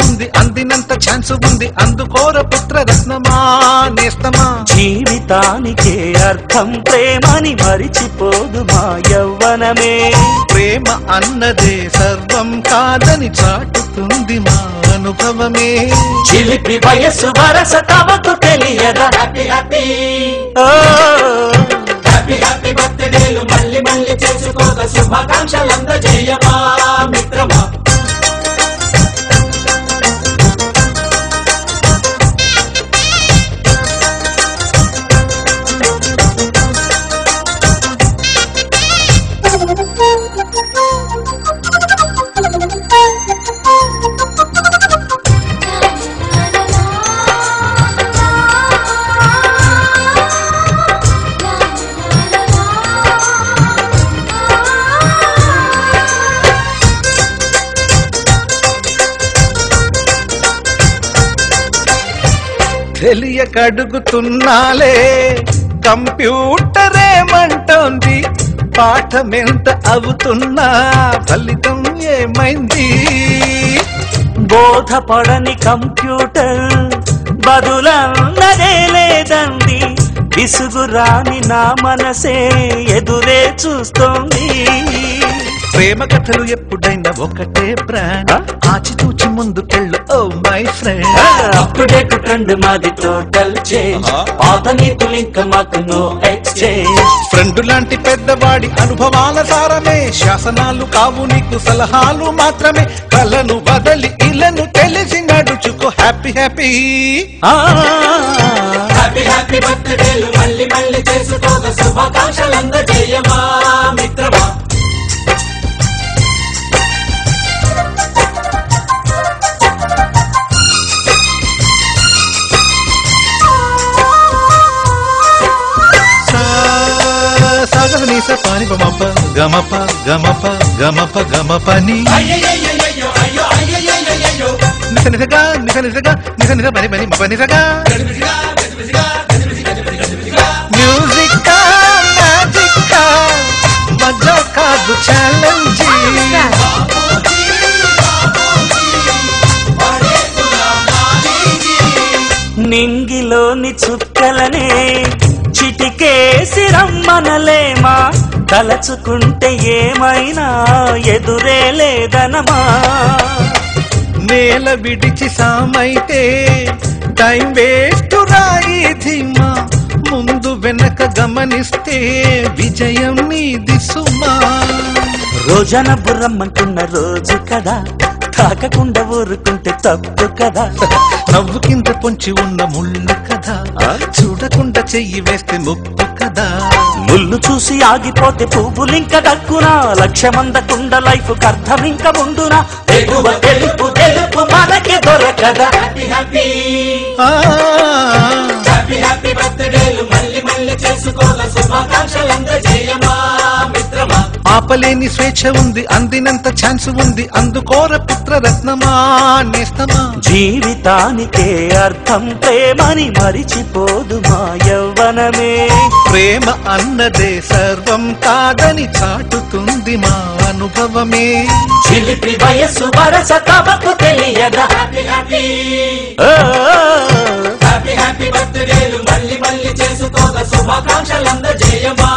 ఉంది అందినంత ఛాన్స్ ఉంది అందుకోర పుత్ర రత్నమా నేస్తమా జీవితానికే అర్థం ప్రేమని మరిచిపోదు మా యవ్వనమే ప్రేమ అన్నదే సర్వం కాదని చాటుతుంది మా అనుభవమే చిలిపి వయస్సు వరస తమకు తెలియదా హ్యాపీ హ్యాపీ హ్యాపీ హ్యాపీ బర్త్డేలు మళ్ళీ మళ్ళీ చేసుకోక శుభాకాంక్షలందజేయమా మిత్రమా తెలియకడుగుతున్నాలే కంప్యూటరేమంటోంది పాఠమెంత అవుతున్నా ఫలితం ఏమైంది బోధపడని కంప్యూటర్ బదులన్నదే లేదండి విసుగురాని నా మనసే ఎదురే చూస్తోంది ప్రేమ కథలు ఎప్పుడైనా ఒకటే బ్రాండ్ ఆచితూచి ముందుకెళ్ళు oh my friend update trend మాది టోటల్ చేంజ్ పాత నీతులు ఇంకా మాకు నో ఎక్స్చేంజ్ ఫ్రెండ్ లాంటి పెద్దవాడి అనుభవాల సారమే శాసనాలు కావు నీకు సలహాలు మాత్రమే కలను వదలి ఇలను తెలిసి నడుచుకో హ్యాపీ హ్యాపీ హ్యాపీ హ్యాపీ బర్త్డేలు మళ్ళీ మళ్ళీ చేసుకోక శుభాకాంక్షలందజేయమా మిత్రమా పాని గమప గమప గమప గమప గమపని నిస నిసగా నిస నిసగా నిస నిస పని పని మప నిసగా మ్యూజిక్ మ్యాజిక్ మజా కాదు ఛాలెంజ్ నింగిలోని చుక్కలనే చిటికేసి రమ్మనలేమా తలచుకుంటే ఏమైనా ఎదురే లేదనమా నేల విడిచి సామైతే టైం వేస్ట్ రాయి ధీమా ముందు వెనక గమనిస్తే విజయం నీది సుమా రోజన బుర్రమ్మంటున్న రోజు కదా తాకకుండా ఊరుకుంటే తప్పు కదా నవ్వు కింద పొంచి ఉన్న ముళ్ళు కదా చూడకుండా చెయ్యి వేస్తే ముప్పు కదా ముళ్ళు చూసి ఆగిపోతే పువ్వులింక దక్కునా లక్ష్యమందకుండా లైఫ్ అర్థం ఇంక ముందునా ఎగువ తెలుపు తెలుపు మనకి దొరకదా హ్యాపీ హ్యాపీ హ్యాపీ హ్యాపీ బర్త్డేలు మళ్ళీ మళ్ళీ చేసుకోగా శుభాకాంక్షలందజేయమా మిత్రమా ఆపలేని స్వేచ్ఛ ఉంది అందినంత ఛాన్స్ ఉంది అందుకోర పుత్ర రత్నమా నేస్తమా జీవితానికే అర్థం ప్రేమని మరిచిపోదు మా యవ్వనమే ప్రేమ అన్నదే సర్వం కాదని చాటుతుంది మా అనుభవమే చిలిపి వయస్సు వరస తమకు తెలియదా హ్యాపీ హ్యాపీ హ్యాపీ హ్యాపీ బర్త్డేలు మళ్ళీ మళ్ళీ చేసుకోగా శుభాకాంక్షలందజేయమా